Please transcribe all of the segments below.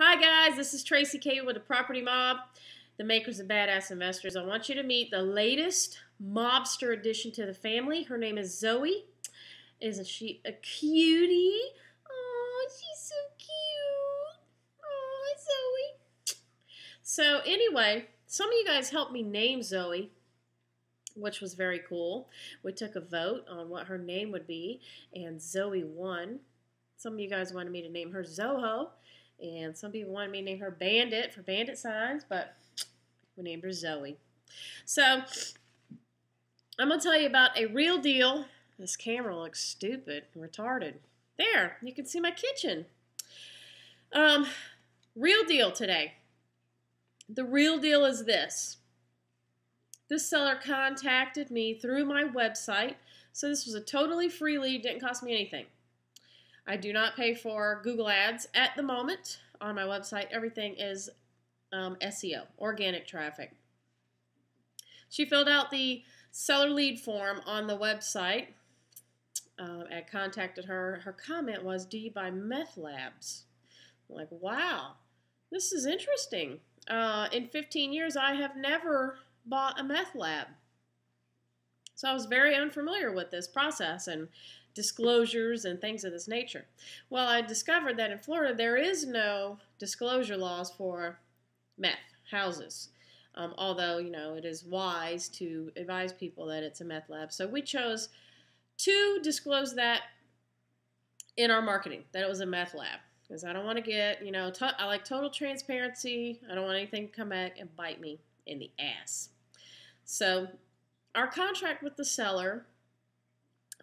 Hi guys, this is Tracy K with the Property Mob, the makers of Badass Investors. I want you to meet the latest mobster addition to the family. Her name is ZOEY. Isn't she a cutie? Oh, she's so cute. Oh, ZOEY. So anyway, some of you guys helped me name ZOEY, which was very cool. We took a vote on what her name would be, and ZOEY won. Some of you guys wanted me to name her Zoho. And some people wanted me to name her Bandit for bandit signs, but we named her ZOEY. So, I'm going to tell you about a real deal. This camera looks stupid, retarded. There, you can see my kitchen. Real deal today. The real deal is this. This seller contacted me through my website. So this was a totally free lead, didn't cost me anything. I do not pay for Google Ads at the moment on my website. Everything is SEO, organic traffic. She filled out the seller lead form on the website. I contacted her. Her comment was, "Do you buy meth labs?" I'm like, wow, this is interesting. In 15 years, I have never bought a meth lab. So I was very unfamiliar with this process and disclosures and things of this nature. Well, I discovered that in Florida there is no disclosure laws for meth houses, although, you know, it is wise to advise people that it's a meth lab. So we chose to disclose that in our marketing, that it was a meth lab, because I don't want to get, you know, I like total transparency. I don't want anything to come back and bite me in the ass. So our contract with the seller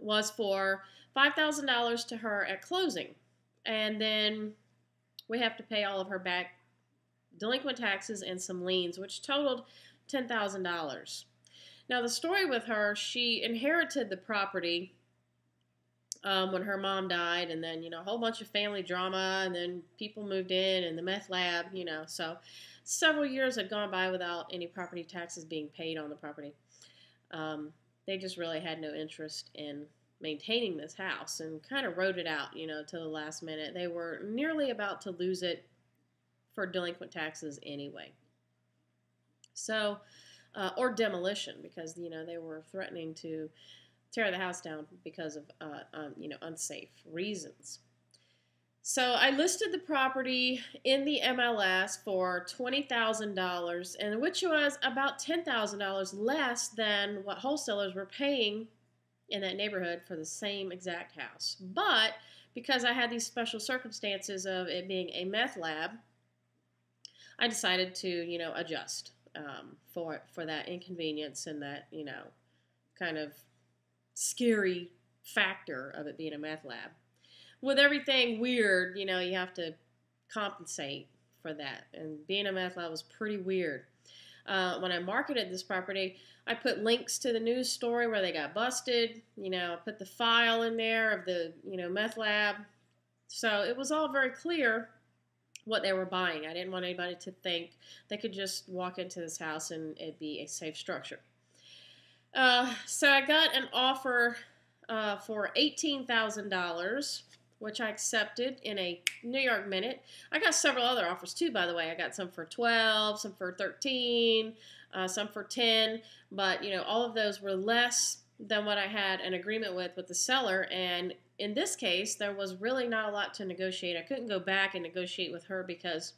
was for $5,000 to her at closing, and then we have to pay all of her back delinquent taxes and some liens, which totaled $10,000. Now the story with her, she inherited the property when her mom died, and then, you know, a whole bunch of family drama, and then people moved in, and the meth lab, you know, so several years had gone by without any property taxes being paid on the property. They just really had no interest in maintaining this house and kind of wrote it out, you know, to the last minute. They were nearly about to lose it for delinquent taxes anyway. So, or demolition, because, you know, they were threatening to tear the house down because of, you know, unsafe reasons. So I listed the property in the MLS for $20,000, and which was about $10,000 less than what wholesalers were paying in that neighborhood for the same exact house. But because I had these special circumstances of it being a meth lab, I decided to, you know, adjust for that inconvenience and that, you know, kind of scary factor of it being a meth lab. With everything weird, you know, you have to compensate for that. And being a meth lab was pretty weird. When I marketed this property, I put links to the news story where they got busted. You know, I put the file in there of the, you know, meth lab. So it was all very clear what they were buying. I didn't want anybody to think they could just walk into this house and it'd be a safe structure. So I got an offer for $18,000. Which I accepted in a New York minute. I got several other offers too, by the way. I got some for 12, some for 13, some for 10, but, you know, all of those were less than what I had an agreement with the seller, and in this case, there was really not a lot to negotiate. I couldn't go back and negotiate with her because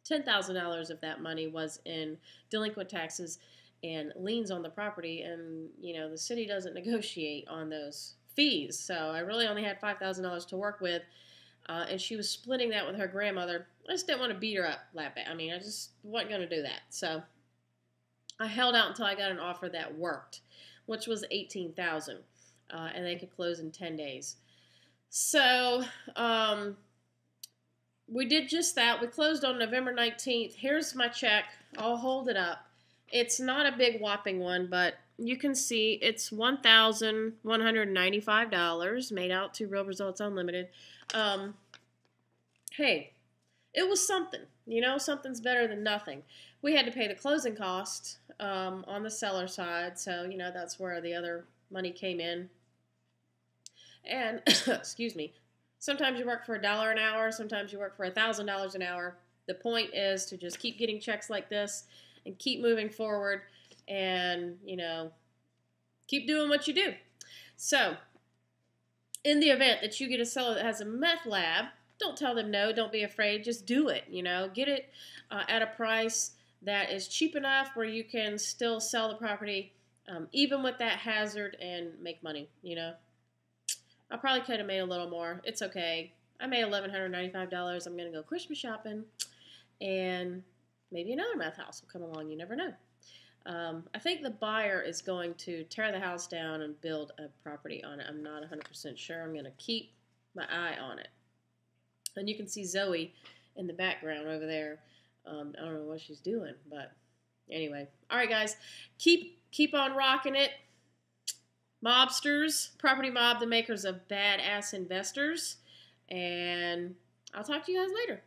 $10,000 of that money was in delinquent taxes and liens on the property, and, you know, the city doesn't negotiate on those fees. So I really only had $5,000 to work with, and she was splitting that with her grandmother. I just didn't want to beat her up that bad. I mean, I just wasn't going to do that. So I held out until I got an offer that worked, which was $18,000, and they could close in 10 days. So we did just that. We closed on November 19th. Here's my check. I'll hold it up. It's not a big whopping one, but you can see it's $1,195 made out to Real Results Unlimited. Hey, it was something. You know, something's better than nothing. We had to pay the closing costs on the seller side, so, you know, that's where the other money came in. And, excuse me, Sometimes you work for $1 an hour. Sometimes you work for $1,000 an hour. The point is to just keep getting checks like this and keep moving forward and, you know, keep doing what you do. So, in the event that you get a seller that has a meth lab, don't tell them no. Don't be afraid. Just do it, you know. Get it at a price that is cheap enough where you can still sell the property even with that hazard and make money, you know. I probably could have made a little more. It's okay. I made $1,195. I'm going to go Christmas shopping, and maybe another meth house will come along. You never know. I think the buyer is going to tear the house down and build a property on it. I'm not 100% sure. I'm going to keep my eye on it. And you can see ZOEY in the background over there. I don't know what she's doing, but anyway. All right, guys. Keep on rocking it. Mobsters, Property Mob, the makers of badass investors. And I'll talk to you guys later.